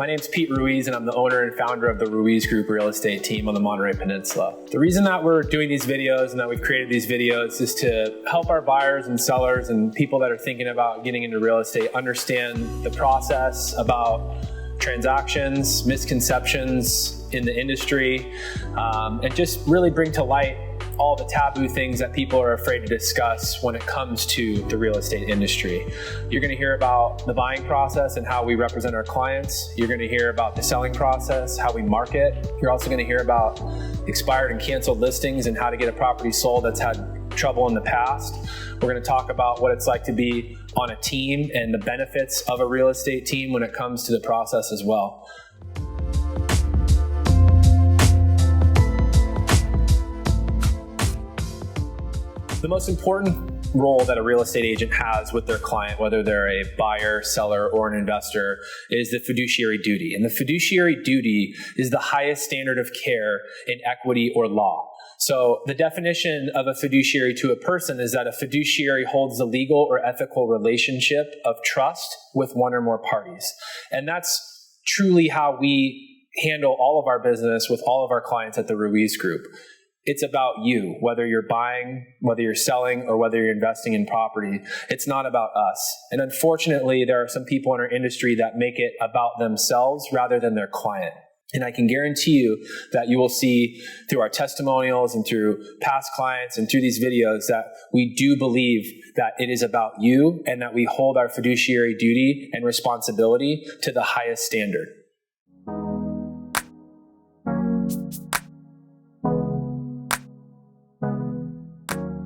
name's Pete Ruiz, and I'm the owner and founder of the Ruiz Group real estate team on the Monterey Peninsula. The reason that we're doing these videos and that we've created these videos is to help our buyers and sellers and people that are thinking about getting into real estate understand the process about transactions, misconceptions in the industry, and just really bring to light all the taboo things that people are afraid to discuss when it comes to the real estate industry. You're going to hear about the buying process and how we represent our clients. You're going to hear about the selling process, how we market. You're also going to hear about expired and canceled listings and how to get a property sold that's had trouble in the past. We're going to talk about what it's like to be on a team and the benefits of a real estate team when it comes to the process as well. The most important role that a real estate agent has with their client, whether they're a buyer, seller, or an investor, is the fiduciary duty. And the fiduciary duty is the highest standard of care in equity or law. So the definition of a fiduciary to a person is that a fiduciary holds the legal or ethical relationship of trust with one or more parties. And that's truly how we handle all of our business with all of our clients at the Ruiz Group. It's about you, whether you're buying, whether you're selling, or whether you're investing in property. It's not about us. And unfortunately, there are some people in our industry that make it about themselves rather than their client. And I can guarantee you that you will see through our testimonials and through past clients and through these videos that we do believe that it is about you and that we hold our fiduciary duty and responsibility to the highest standard.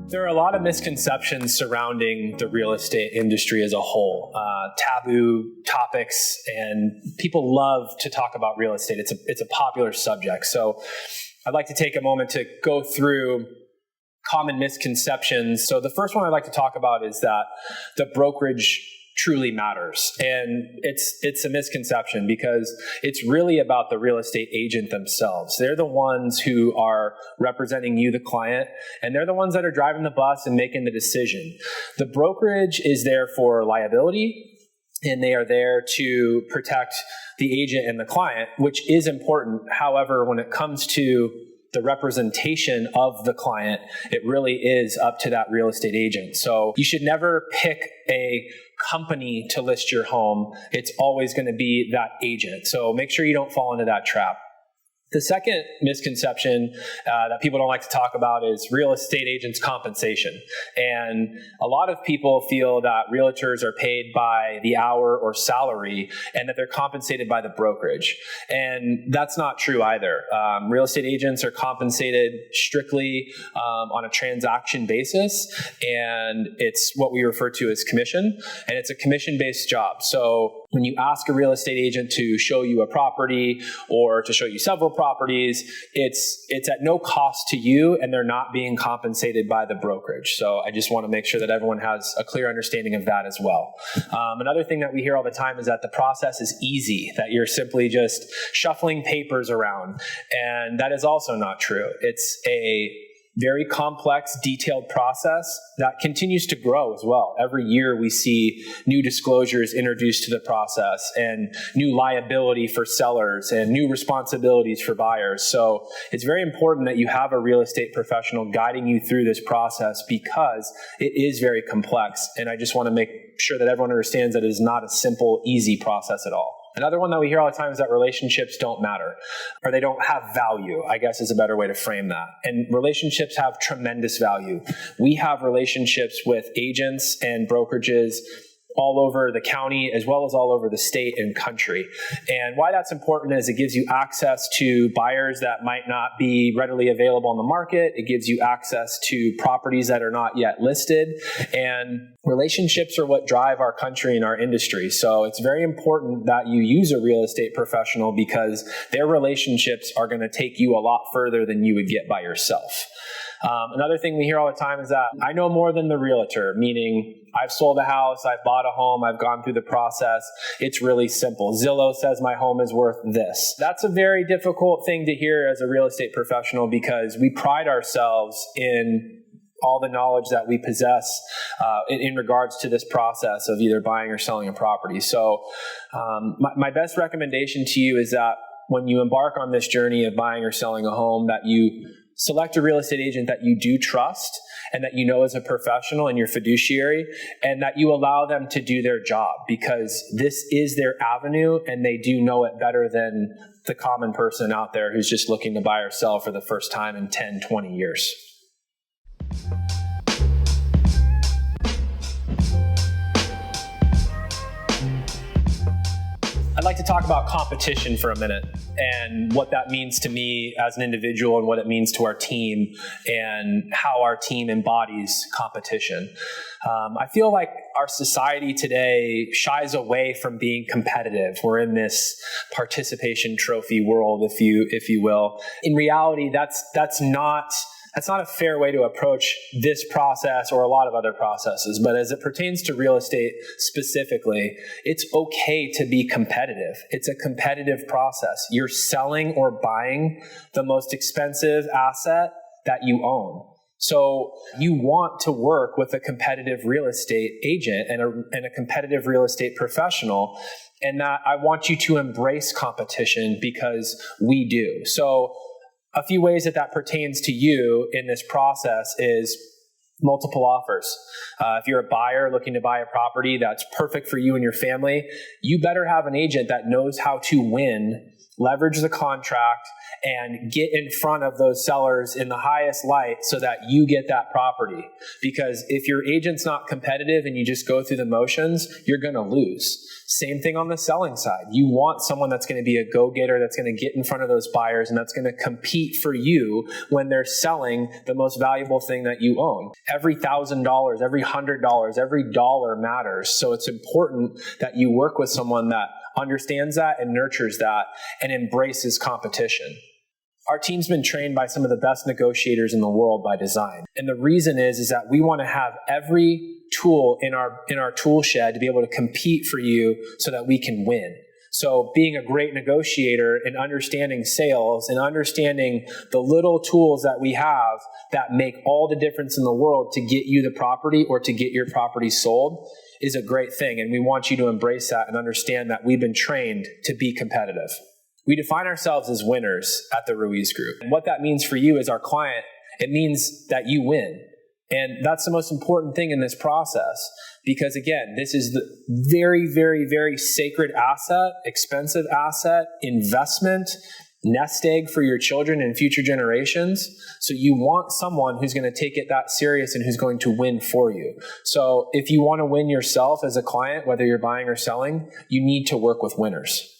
There are a lot of misconceptions surrounding the real estate industry as a whole, taboo topics, and people love to talk about real estate. It's a popular subject. So I'd like to take a moment to go through common misconceptions. So the first one I'd like to talk about is that the brokerage truly matters. And it's a misconception because it's really about the real estate agent themselves. They're the ones who are representing you, the client, and they're the ones that are driving the bus and making the decision. The brokerage is there for liability, and they are there to protect the agent and the client, which is important. However, when it comes to the representation of the client, it really is up to that real estate agent. So you should never pick a company to list your home. It's always going to be that agent. So make sure you don't fall into that trap. The second misconception that people don't like to talk about is real estate agents' compensation. And a lot of people feel that realtors are paid by the hour or salary and that they're compensated by the brokerage. And that's not true either. Real estate agents are compensated strictly on a transaction basis, and it's what we refer to as commission, and it's a commission-based job. So when you ask a real estate agent to show you a property or to show you several properties, it's at no cost to you, and they're not being compensated by the brokerage. So I just want to make sure that everyone has a clear understanding of that as well. Another thing that we hear all the time is that the process is easy, that you're simply just shuffling papers around, and that is also not true. It's a very complex, detailed process that continues to grow as well. Every year we see new disclosures introduced to the process and new liability for sellers and new responsibilities for buyers. So it's very important that you have a real estate professional guiding you through this process because it is very complex. And I just want to make sure that everyone understands that it is not a simple, easy process at all. Another one that we hear all the time is that relationships don't matter, or they don't have value, I guess is a better way to frame that. And relationships have tremendous value. We have relationships with agents and brokerages all over the county as well as all over the state and country. And why that's important is it gives you access to buyers that might not be readily available on the market. It gives you access to properties that are not yet listed. And relationships are what drive our country and our industry. So it's very important that you use a real estate professional because their relationships are going to take you a lot further than you would get by yourself. Another thing we hear all the time is that I know more than the realtor, meaning I've sold a house, I've bought a home, I've gone through the process. It's really simple. Zillow says my home is worth this. That's a very difficult thing to hear as a real estate professional because we pride ourselves in all the knowledge that we possess in regards to this process of either buying or selling a property. So my best recommendation to you is that when you embark on this journey of buying or selling a home, that you select a real estate agent that you do trust and that you know is a professional and your fiduciary, and that you allow them to do their job, because this is their avenue and they do know it better than the common person out there who's just looking to buy or sell for the first time in 10, 20 years. I'd like to talk about competition for a minute and what that means to me as an individual and what it means to our team and how our team embodies competition. I feel like our society today shies away from being competitive. We're in this participation trophy world, if you will. In reality, that's not a fair way to approach this process or a lot of other processes. But as it pertains to real estate specifically, it's okay to be competitive. It's a competitive process. You're selling or buying the most expensive asset that you own. So you want to work with a competitive real estate agent and a competitive real estate professional. And that I want you to embrace competition, because we do. So a few ways that pertains to you in this process is multiple offers. If you're a buyer looking to buy a property that's perfect for you and your family, you better have an agent that knows how to win, leverage the contract, and get in front of those sellers in the highest light so that you get that property. Because if your agent's not competitive and you just go through the motions, you're going to lose. Same thing on the selling side. You want someone that's going to be a go-getter, that's going to get in front of those buyers, and that's going to compete for you when they're selling the most valuable thing that you own. Every $1,000, every $100, every dollar matters. So it's important that you work with someone that understands that and nurtures that and embraces competition. Our team's been trained by some of the best negotiators in the world by design. And the reason is that we want to have every tool in our tool shed to be able to compete for you so that we can win. So being a great negotiator and understanding sales and understanding the little tools that we have that make all the difference in the world to get you the property or to get your property sold is a great thing. And we want you to embrace that and understand that we've been trained to be competitive. We define ourselves as winners at the Ruiz Group. And what that means for you as our client, it means that you win. And that's the most important thing in this process, because again, this is the very, very, very sacred asset, expensive asset, investment, nest egg for your children and future generations. So you want someone who's going to take it that serious and who's going to win for you. So if you want to win yourself as a client, whether you're buying or selling, you need to work with winners.